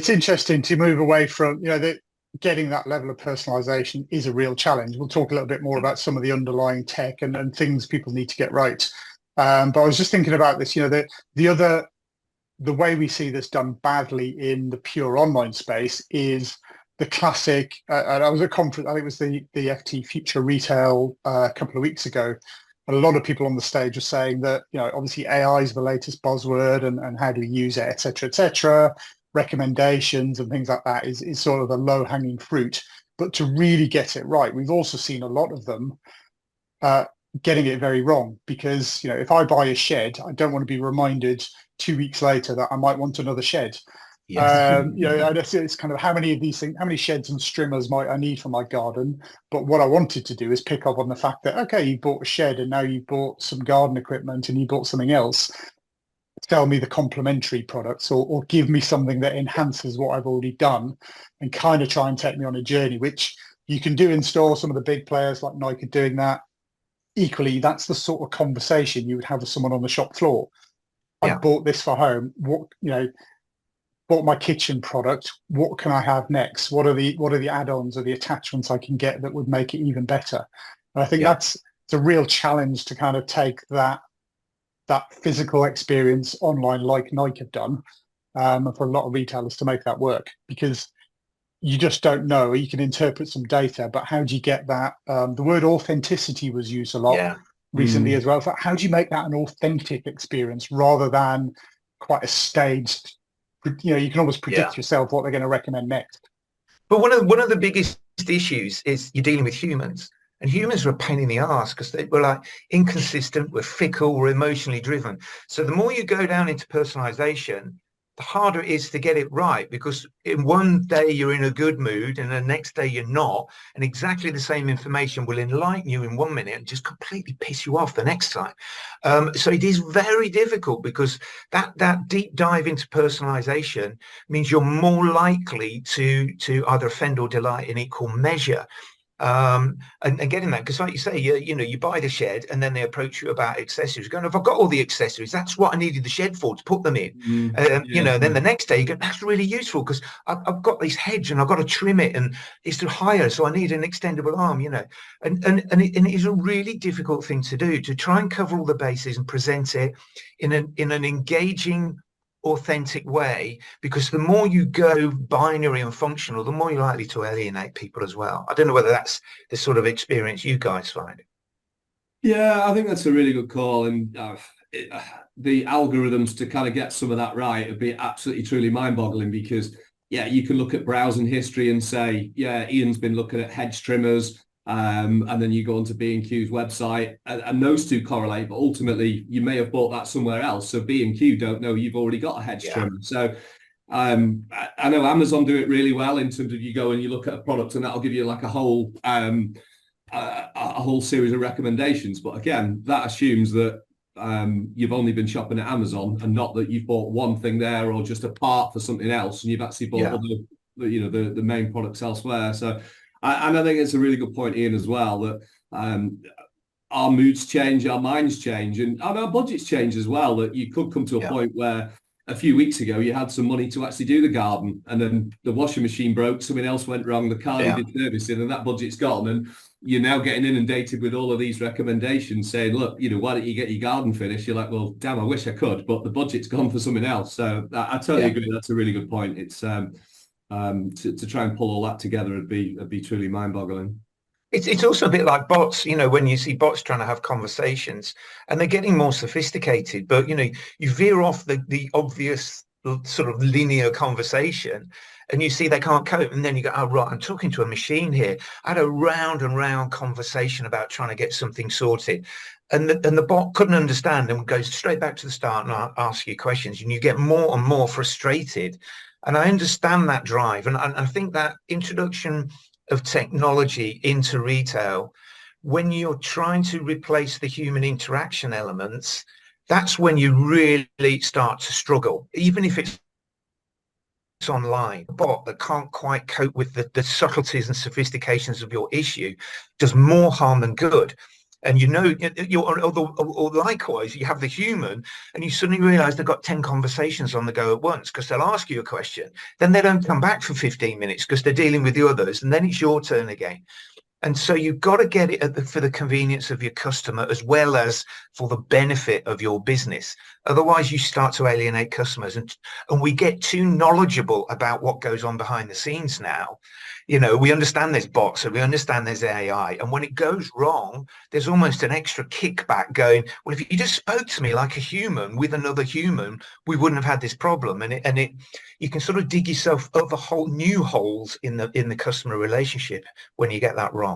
It's interesting to move away from, getting that level of personalization is a real challenge. We'll talk a little bit more about some of the underlying tech and things people need to get right. But I was just thinking about this, the way we see this done badly in the pure online space is the classic. And I was at a conference, I think it was the FT Future Retail a couple of weeks ago. And a lot of people on the stage are saying that, obviously AI is the latest buzzword and how do we use it, et cetera, et cetera. Recommendations and things like that is sort of the low hanging fruit. But to really get it right, we've also seen a lot of them getting it very wrong, because if I buy a shed, I don't want to be reminded 2 weeks later that I might want another shed. Yes. It's kind of how many of these things, how many sheds and strimmers might I need for my garden. But what I wanted to do is pick up on the fact that, okay, you bought a shed and now you bought some garden equipment and you bought something else. Sell me the complementary products, or give me something that enhances what I've already done, and kind of try and take me on a journey, which you can do in store. Some of the big players like Nike are doing that. Equally, that's the sort of conversation you would have with someone on the shop floor. I bought this for home. Bought my kitchen product. What can I have next? What are the add-ons or the attachments I can get that would make it even better? And I think it's a real challenge to kind of take that physical experience online, like Nike have done, and for a lot of retailers to make that work, because you just don't know. You can interpret some data, but how do you get that? The word authenticity was used a lot recently as well. So how do you make that an authentic experience rather than quite a staged? You can almost predict yourself what they're going to recommend next. But one of the biggest issues is you're dealing with humans. And humans are a pain in the ass because we're like inconsistent, we're fickle, we're emotionally driven. So the more you go down into personalization, the harder it is to get it right, because in one day you're in a good mood and the next day you're not. And exactly the same information will enlighten you in 1 minute and just completely piss you off the next time. So it is very difficult, because that deep dive into personalization means you're more likely to either offend or delight in equal measure. And getting that, because like you say, you buy the shed and then they approach you about accessories, going, if I've got all the accessories, that's what I needed the shed for, to put them in. Then the next day you go, that's really useful because I've got this hedge and I've got to trim it and it's too higher, so I need an extendable arm, and it is a really difficult thing to do, to try and cover all the bases and present it in an engaging, authentic way, because the more you go binary and functional, the more you're likely to alienate people as well. I don't know whether that's the sort of experience you guys find. Yeah, I think that's a really good call, and the algorithms to kind of get some of that right would be absolutely truly mind-boggling, because you can look at browsing history and say, Ian's been looking at hedge trimmers, and then you go onto B&Q's website and those two correlate, but ultimately you may have bought that somewhere else, so B&Q don't know you've already got a hedge trimmer. So I know Amazon do it really well in terms of, you go and you look at a product and that'll give you like a whole series of recommendations, but again, that assumes that you've only been shopping at Amazon and not that you've bought one thing there or just a part for something else, and you've actually bought the main products elsewhere. So and I think it's a really good point, Ian, as well, that our moods change, our minds change, and our budgets change as well. That you could come to a point where a few weeks ago you had some money to actually do the garden, and then the washing machine broke, something else went wrong, the car needed servicing, and that budget's gone, and you're now getting inundated with all of these recommendations saying, look, why don't you get your garden finished? You're like, well, damn, I wish I could, but the budget's gone for something else. So I totally agree. That's a really good point. It's to try and pull all that together would be truly mind-boggling. It's also a bit like bots, when you see bots trying to have conversations and they're getting more sophisticated, but you veer off the obvious sort of linear conversation and you see they can't cope, and then you go, oh right, I'm talking to a machine here. I had a round and round conversation about trying to get something sorted, and the bot couldn't understand and goes straight back to the start and ask you questions, and you get more and more frustrated. And I understand that drive. And I think that introduction of technology into retail, when you're trying to replace the human interaction elements, that's when you really start to struggle, even if it's online. A bot that can't quite cope with the subtleties and sophistications of your issue does more harm than good. And or likewise, you have the human, and you suddenly realize they've got 10 conversations on the go at once, because they'll ask you a question, then they don't come back for 15 minutes because they're dealing with the others, and then it's your turn again. And so you've got to get it for the convenience of your customer as well as for the benefit of your business. Otherwise, you start to alienate customers. And we get too knowledgeable about what goes on behind the scenes now. We understand there's bots and we understand there's AI. And when it goes wrong, there's almost an extra kickback going, well, if you just spoke to me like a human with another human, we wouldn't have had this problem. And you can sort of dig yourself other whole new holes in the customer relationship when you get that wrong.